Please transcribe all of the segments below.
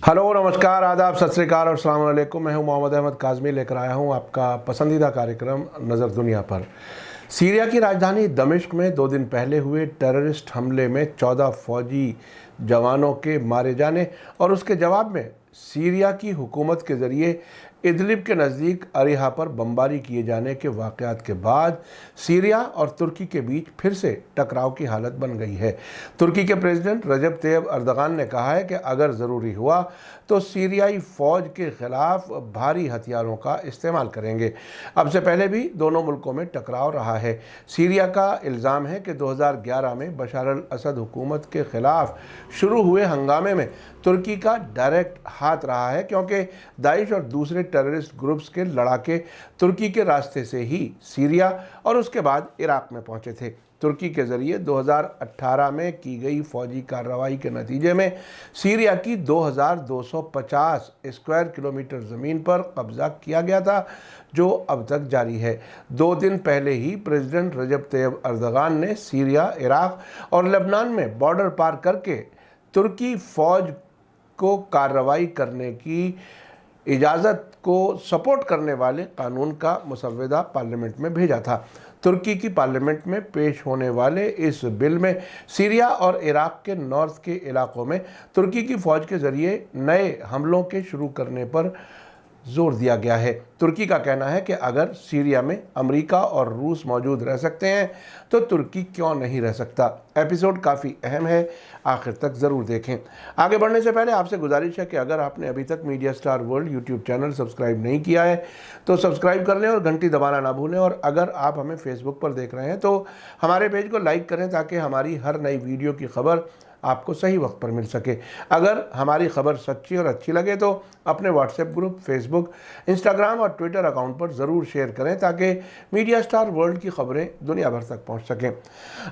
Hello, नमस्कार, आदाब, सत श्री अकाल और अस्सलाम वालेकुम। मैं हूं मोहम्मद अहमद काज़मी, लेकर आया हूं आपका पसंदीदा कार्यक्रम नज़र दुनिया पर। सीरिया की राजधानी दमिश्क में 2 दिन पहले हुए टेररिस्ट हमले में 14 फौजी जवानों के मारे जाने और उसके जवाब में सीरिया की हुकूमत के ज़रिए इदलिब के नज़दीक अरीहा पर बमबारी किए जाने के वाक़यात के बाद सीरिया और तुर्की के बीच फिर से टकराव की हालत बन गई है। तुर्की के प्रेसिडेंट रजब तैयब अर्दगान ने कहा है कि अगर ज़रूरी हुआ तो सीरियाई फ़ौज के ख़िलाफ़ भारी हथियारों का इस्तेमाल करेंगे। अब से पहले भी दोनों मुल्कों में टकराव रहा है। सीरिया का इल्ज़ाम है कि 2011 में बशार अल असद हुकूमत के ख़िलाफ़ शुरू हुए हंगामे में तुर्की का डायरेक्ट हाथ रहा है, क्योंकि दाइश और दूसरे टेररिस्ट ग्रुप्स के लड़ाके तुर्की के रास्ते से ही सीरिया और उसके बाद इराक़ में पहुंचे थे। तुर्की के ज़रिए 2018 में की गई फौजी कार्रवाई के नतीजे में सीरिया की 2250 स्क्वायर किलोमीटर ज़मीन पर कब्ज़ा किया गया था, जो अब तक जारी है। 2 दिन पहले ही प्रेसिडेंट रजब तैयब अर्दगान ने सीरिया, इराक़ और लेबनान में बॉर्डर पार करके तुर्की फ़ौज को कार्रवाई करने की इजाज़त को सपोर्ट करने वाले कानून का मसवदा पार्लियामेंट में भेजा था। तुर्की की पार्लियामेंट में पेश होने वाले इस बिल में सीरिया और इराक़ के नॉर्थ के इलाकों में तुर्की की फ़ौज के ज़रिए नए हमलों के शुरू करने पर जोर दिया गया है। तुर्की का कहना है कि अगर सीरिया में अमेरिका और रूस मौजूद रह सकते हैं तो तुर्की क्यों नहीं रह सकता। एपिसोड काफ़ी अहम है, आखिर तक ज़रूर देखें। आगे बढ़ने से पहले आपसे गुजारिश है कि अगर आपने अभी तक media star world YouTube channel subscribe नहीं किया है तो सब्सक्राइब कर लें और घंटी दबाना ना भूलें। और अगर आप हमें फेसबुक पर देख रहे हैं तो हमारे पेज को लाइक करें ताकि हमारी हर नई वीडियो की खबर आपको सही वक्त पर मिल सके। अगर हमारी खबर सच्ची और अच्छी लगे तो अपने व्हाट्सएप ग्रुप, फेसबुक, इंस्टाग्राम और ट्विटर अकाउंट पर ज़रूर शेयर करें ताकि मीडिया स्टार वर्ल्ड की खबरें दुनिया भर तक पहुंच सकें।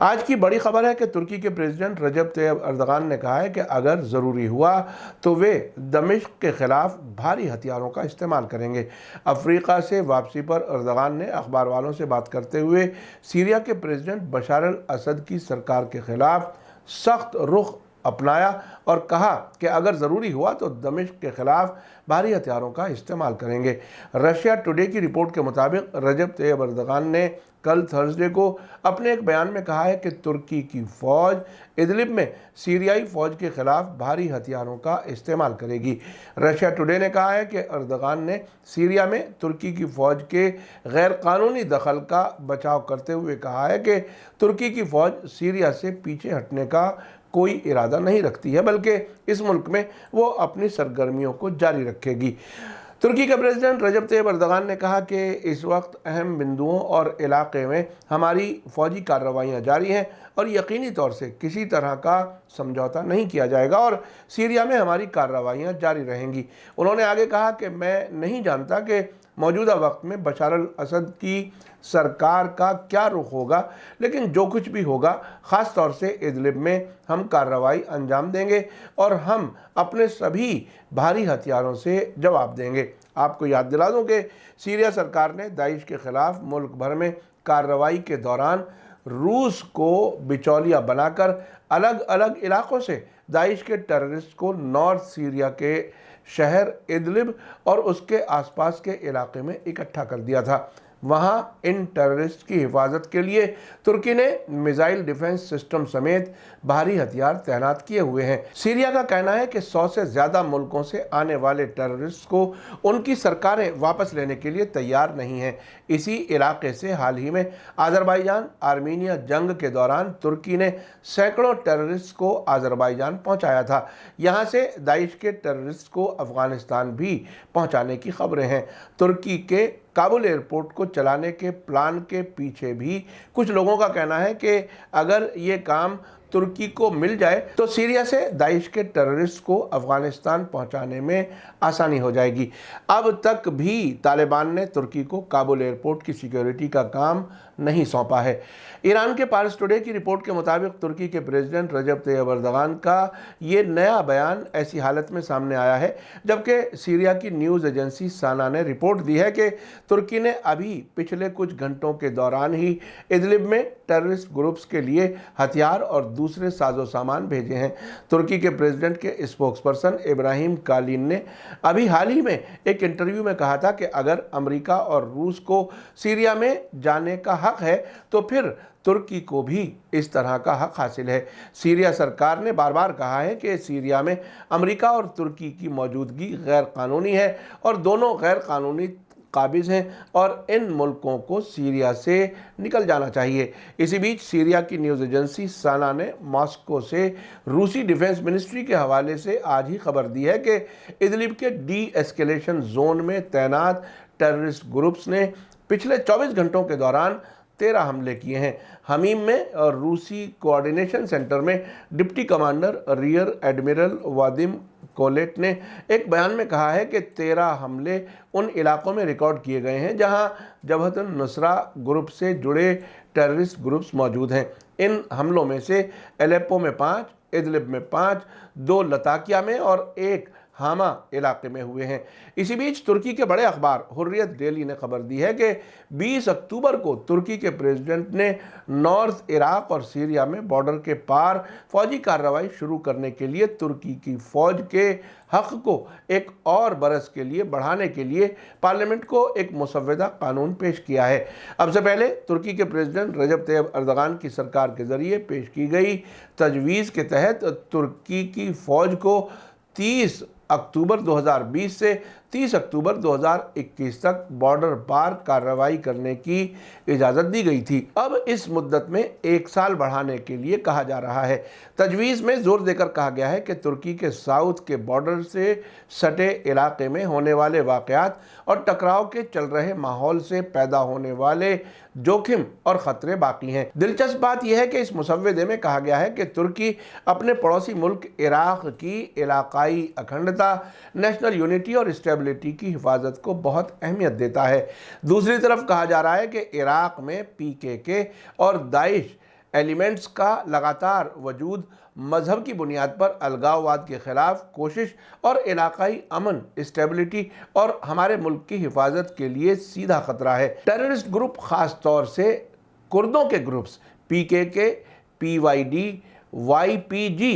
आज की बड़ी खबर है कि तुर्की के प्रेसिडेंट रजब तैयब अर्दगान ने कहा है कि अगर ज़रूरी हुआ तो वे दमिश्क के ख़िलाफ़ भारी हथियारों का इस्तेमाल करेंगे। अफ्रीका से वापसी पर अर्दगान ने अखबार वालों से बात करते हुए सीरिया के प्रेसिडेंट बशार अल असद की सरकार के ख़िलाफ़ सख्त रुख अपनाया और कहा कि अगर ज़रूरी हुआ तो दमिश्क के ख़िलाफ़ भारी हथियारों का इस्तेमाल करेंगे। रशिया टुडे की रिपोर्ट के मुताबिक रजब तैयब अर्दगान ने कल थर्सडे को अपने एक बयान में कहा है कि तुर्की की फ़ौज इदलिब में सीरियाई फ़ौज के ख़िलाफ़ भारी हथियारों का इस्तेमाल करेगी। रशिया टुडे ने कहा है कि अर्दगान ने सीरिया में तुर्की की फ़ौज के गैर कानूनी दखल का बचाव करते हुए कहा है कि तुर्की की फ़ौज सीरिया से पीछे हटने का कोई इरादा नहीं रखती है, बल्कि इस मुल्क में वो अपनी सरगर्मियों को जारी रखेगी। तुर्की के प्रेसिडेंट रजब तैयब अर्दगान ने कहा कि इस वक्त अहम बिंदुओं और इलाके में हमारी फ़ौजी कार्रवाइयाँ जारी हैं और यकीनी तौर से किसी तरह का समझौता नहीं किया जाएगा और सीरिया में हमारी कार्रवाइयाँ जारी रहेंगी। उन्होंने आगे कहा कि मैं नहीं जानता कि मौजूदा वक्त में बशार अल असद की सरकार का क्या रुख होगा, लेकिन जो कुछ भी होगा ख़ास तौर से इदलिब में हम कार्रवाई अंजाम देंगे और हम अपने सभी भारी हथियारों से जवाब देंगे। आपको याद दिला दूं कि सीरिया सरकार ने दाइश के ख़िलाफ़ मुल्क भर में कार्रवाई के दौरान रूस को बिचौलिया बनाकर अलग अलग इलाक़ों से दाइश के टेररिस्ट को नॉर्थ सीरिया के शहर इदलिब और उसके आसपास के इलाके में इकट्ठा कर दिया था। वहाँ इन टेररिस्ट की हिफाजत के लिए तुर्की ने मिसाइल डिफेंस सिस्टम समेत भारी हथियार तैनात किए हुए हैं। सीरिया का कहना है कि 100 से ज़्यादा मुल्कों से आने वाले टेररिस्ट को उनकी सरकारें वापस लेने के लिए तैयार नहीं हैं। इसी इलाके से हाल ही में अज़रबैजान आर्मीनिया जंग के दौरान तुर्की ने सैकड़ों टेररिस्ट को अज़रबैजान पहुँचाया था। यहाँ से दाइश के टेररिस्ट को अफ़गानिस्तान भी पहुँचाने की खबरें हैं। तुर्की के काबुल एयरपोर्ट को चलाने के प्लान के पीछे भी कुछ लोगों का कहना है कि अगर ये काम तुर्की को मिल जाए तो सीरिया से दाइश के टेररिस्ट को अफ़गानिस्तान पहुंचाने में आसानी हो जाएगी। अब तक भी तालिबान ने तुर्की को काबुल एयरपोर्ट की सिक्योरिटी का काम नहीं सौंपा है। ईरान के पार्स टुडे की रिपोर्ट के मुताबिक तुर्की के प्रेसिडेंट रजब तैयब अर्दगान का ये नया बयान ऐसी हालत में सामने आया है जबकि सीरिया की न्यूज़ एजेंसी साना ने रिपोर्ट दी है कि तुर्की ने अभी पिछले कुछ घंटों के दौरान ही इदलिब में टेररिस्ट ग्रुप्स के लिए हथियार और दूसरे साजो सामान भेजे हैं। तुर्की के प्रेसिडेंट के स्पोक्स पर्सन इब्राहिम कालीन ने अभी हाल ही में एक इंटरव्यू में कहा था कि अगर अमेरिका और रूस को सीरिया में जाने का हक है तो फिर तुर्की को भी इस तरह का हक हासिल है। सीरिया सरकार ने बार बार कहा है कि सीरिया में अमेरिका और तुर्की की मौजूदगी गैर कानूनी है और दोनों गैर कानूनी काबिज हैं और इन मुल्कों को सीरिया से निकल जाना चाहिए। इसी बीच सीरिया की न्यूज़ एजेंसी साना ने मॉस्को से रूसी डिफेंस मिनिस्ट्री के हवाले से आज ही खबर दी है कि इदलिब के डी एस्केलेशन जोन में तैनात टेररिस्ट ग्रुप्स ने पिछले 24 घंटों के दौरान 13 हमले किए हैं। हमीम में और रूसी कोऑर्डिनेशन सेंटर में deputy commander rear admiral Vadim collate ने एक बयान में कहा है कि 13 हमले उन इलाकों में रिकॉर्ड किए गए हैं जहां जबहतुन नुसरा ग्रुप से जुड़े टेररिस्ट ग्रुप्स मौजूद हैं। इन हमलों में से एलेप्पो में 5, इदलिब में 5, 2 लताकिया में और 1 हामा इलाके में हुए हैं। इसी बीच तुर्की के बड़े अखबार हुर्रियत डेली ने खबर दी है कि 20 अक्टूबर को तुर्की के प्रेसिडेंट ने नॉर्थ इराक और सीरिया में बॉर्डर के पार फौजी कार्रवाई शुरू करने के लिए तुर्की की फौज के हक को एक और बरस के लिए बढ़ाने के लिए पार्लियामेंट को एक मुसव्वदा कानून पेश किया है। अब से पहले तुर्की के प्रेसिडेंट रजब तैयब अर्दगान की सरकार के जरिए पेश की गई तजवीज़ के तहत तुर्की की फौज को 30 अक्टूबर 2020 से 30 अक्टूबर 2021 तक बॉर्डर पार कार्रवाई करने की इजाज़त दी गई थी। अब इस मुद्दत में 1 साल बढ़ाने के लिए कहा जा रहा है। तजवीज़ में जोर देकर कहा गया है कि तुर्की के साउथ के बॉर्डर से सटे इलाके में होने वाले वाक़यात और टकराव के चल रहे माहौल से पैदा होने वाले जोखिम और ख़तरे बाकी हैं। दिलचस्प बात यह है कि इस मुसव्वदे में कहा गया है कि तुर्की अपने पड़ोसी मुल्क इराक़ की इलाकाई अखंडता, नेशनल यूनिटी और स्टेबिलिटी की हिफाजत को बहुत अहमियत देता है। दूसरी तरफ कहा जा रहा है कि इराक़ में PKK और दाइश एलिमेंट्स का लगातार वजूद मजहब की बुनियाद पर अलगाववाद के खिलाफ कोशिश और इलाकाई अमन, स्टेबिलिटी और हमारे मुल्क की हिफाजत के लिए सीधा खतरा है। टेररिस्ट ग्रुप ख़ास तौर से कुर्दों के ग्रुप्स PKK, PYD, YPG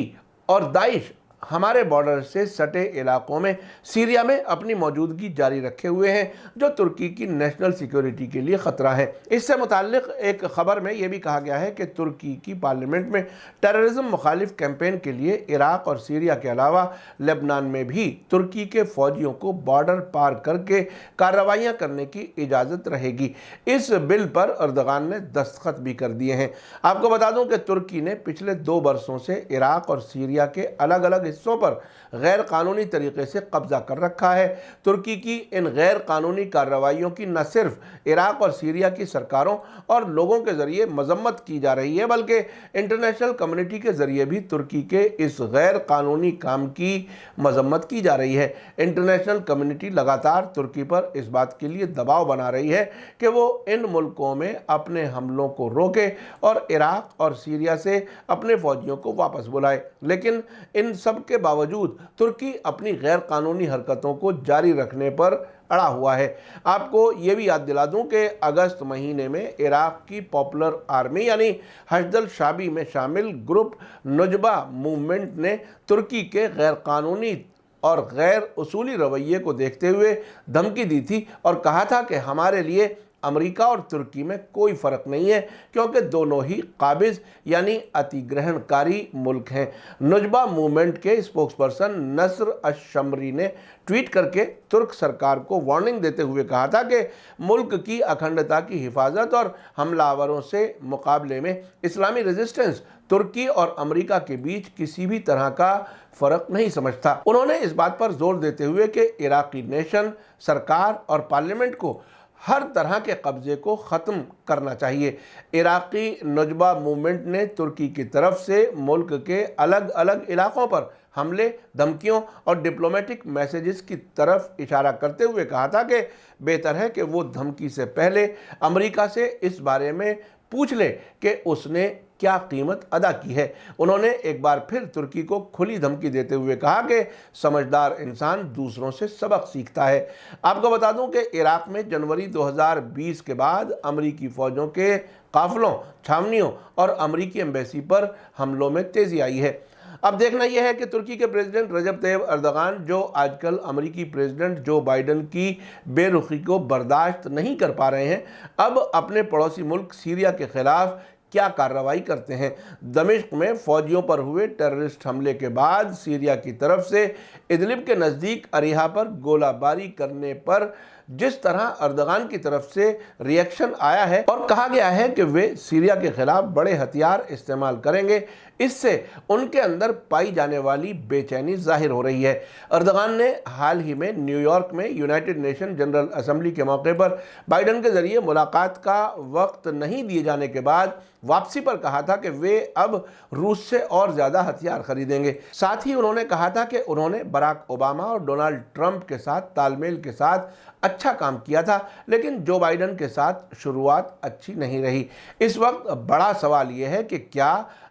और दाइश हमारे बॉर्डर से सटे इलाकों में सीरिया में अपनी मौजूदगी जारी रखे हुए हैं, जो तुर्की की नेशनल सिक्योरिटी के लिए ख़तरा है। इससे मुताल्लिक़ एक ख़बर में यह भी कहा गया है कि तुर्की की पार्लियामेंट में टेररिज्म मुखालिफ कैंपेन के लिए इराक़ और सीरिया के अलावा लेबनान में भी तुर्की के फ़ौजियों को बॉर्डर पार करके कार्रवाइयाँ करने की इजाज़त रहेगी। इस बिल पर अर्दगान ने दस्तखत भी कर दिए हैं। आपको बता दूँ कि तुर्की ने पिछले 2 बरसों से इराक़ और सीरिया के अलग अलग हिस्सों पर गैर कानूनी तरीके से कब्जा कर रखा है। तुर्की की इन गैर कानूनी कार्रवाइयों की न सिर्फ इराक़ और सीरिया की सरकारों और लोगों के ज़रिए मजम्मत की जा रही है, बल्कि इंटरनेशनल कम्युनिटी के ज़रिए भी तुर्की के इस गैर कानूनी काम की मजम्मत की जा रही है। इंटरनेशनल कम्युनिटी लगातार तुर्की पर इस बात के लिए दबाव बना रही है कि वो इन मुल्कों में अपने हमलों को रोके और इराक़ और सीरिया से अपने फ़ौजियों को वापस बुलाए। लेकिन इन सब के बावजूद तुर्की अपनी गैर कानूनी हरकतों को जारी रखने पर अड़ा हुआ है। आपको ये भी याद दिला दूं कि अगस्त महीने में इराक़ की पॉपुलर आर्मी यानी हश्दल शाबी में शामिल ग्रुप नुजबा मूवमेंट ने तुर्की के गैर कानूनी और गैर उसूली रवैये को देखते हुए धमकी दी थी और कहा था कि हमारे लिए अमेरिका और तुर्की में कोई फ़र्क नहीं है, क्योंकि दोनों ही काबिज यानी अतिग्रहणकारी मुल्क हैं। नुजबा मूवमेंट के स्पोक्सपर्सन नसर अश-शमरी ने ट्वीट करके तुर्क सरकार को वार्निंग देते हुए कहा था कि मुल्क की अखंडता की हिफाजत और हमलावरों से मुकाबले में इस्लामी रेजिस्टेंस तुर्की और अमेरिका के बीच किसी भी तरह का फ़र्क नहीं समझता। उन्होंने इस बात पर जोर देते हुए कि इराक़ी नेशन, सरकार और पार्लियामेंट को हर तरह के कब्ज़े को ख़त्म करना चाहिए। इराक़ी नुजबा मूवमेंट ने तुर्की की तरफ से मुल्क के अलग अलग इलाक़ों पर हमले, धमकियों और डिप्लोमेटिक मैसेजेस की तरफ इशारा करते हुए कहा था कि बेहतर है कि वो धमकी से पहले अमेरिका से इस बारे में पूछ ले कि उसने क्या कीमत अदा की है। उन्होंने एक बार फिर तुर्की को खुली धमकी देते हुए कहा कि समझदार इंसान दूसरों से सबक सीखता है। आपको बता दूं कि इराक में जनवरी 2020 के बाद अमेरिकी फौजों के काफिलों, छावनियों और अमेरिकी एम्बेसी पर हमलों में तेजी आई है। अब देखना यह है कि तुर्की के प्रेसिडेंट रजब तैयब अर्दगान, जो आजकल अमेरिकी प्रेसिडेंट जो बाइडन की बेरुखी को बर्दाश्त नहीं कर पा रहे हैं, अब अपने पड़ोसी मुल्क सीरिया के खिलाफ क्या कार्रवाई करते हैं। दमिश्क में फौजियों पर हुए टेररिस्ट हमले के बाद सीरिया की तरफ से इदलिब के नज़दीक अरीहा पर गोलाबारी करने पर जिस तरह अर्दगान की तरफ से रिएक्शन आया है और कहा गया है कि वे सीरिया के खिलाफ बड़े हथियार इस्तेमाल करेंगे, इससे उनके अंदर पाई जाने वाली बेचैनी जाहिर हो रही है। अर्दगान ने हाल ही में न्यूयॉर्क में यूनाइटेड नेशन जनरल असेंबली के मौके पर बाइडन के जरिए मुलाकात का वक्त नहीं दिए जाने के बाद वापसी पर कहा था कि वे अब रूस से और ज़्यादा हथियार खरीदेंगे। साथ ही उन्होंने कहा था कि उन्होंने बराक ओबामा और डोनाल्ड ट्रंप के साथ तालमेल के साथ अच्छा काम किया था, लेकिन जो बाइडन के साथ शुरुआत अच्छी नहीं रही। इस वक्त बड़ा सवाल यह है कि क्या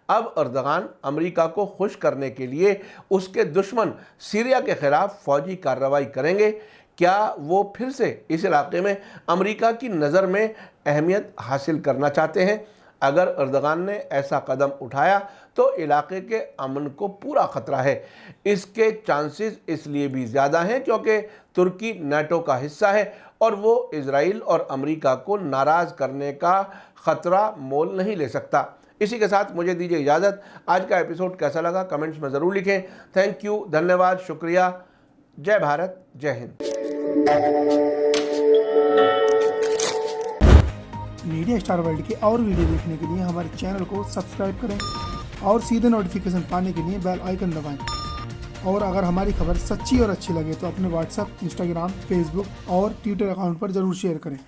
अब अर्दगान अमेरिका को खुश करने के लिए उसके दुश्मन सीरिया के खिलाफ फौजी कार्रवाई करेंगे? क्या वो फिर से इस इलाके में अमेरिका की नज़र में अहमियत हासिल करना चाहते हैं? अगर अर्दगान ने ऐसा कदम उठाया तो इलाके के अमन को पूरा खतरा है। इसके चांसेस इसलिए भी ज़्यादा हैं क्योंकि तुर्की नाटो का हिस्सा है और वो इजराइल और अमेरिका को नाराज़ करने का ख़तरा मोल नहीं ले सकता। इसी के साथ मुझे दीजिए इजाज़त। आज का एपिसोड कैसा लगा कमेंट्स में ज़रूर लिखें। थैंक यू, धन्यवाद, शुक्रिया। जय भारत, जय हिंद। मीडिया स्टार वर्ल्ड के और वीडियो देखने के लिए हमारे चैनल को सब्सक्राइब करें और सीधे नोटिफिकेशन पाने के लिए बेल आइकन दबाएं। और अगर हमारी खबर सच्ची और अच्छी लगे तो अपने व्हाट्सएप, इंस्टाग्राम, फेसबुक और ट्विटर अकाउंट पर ज़रूर शेयर करें।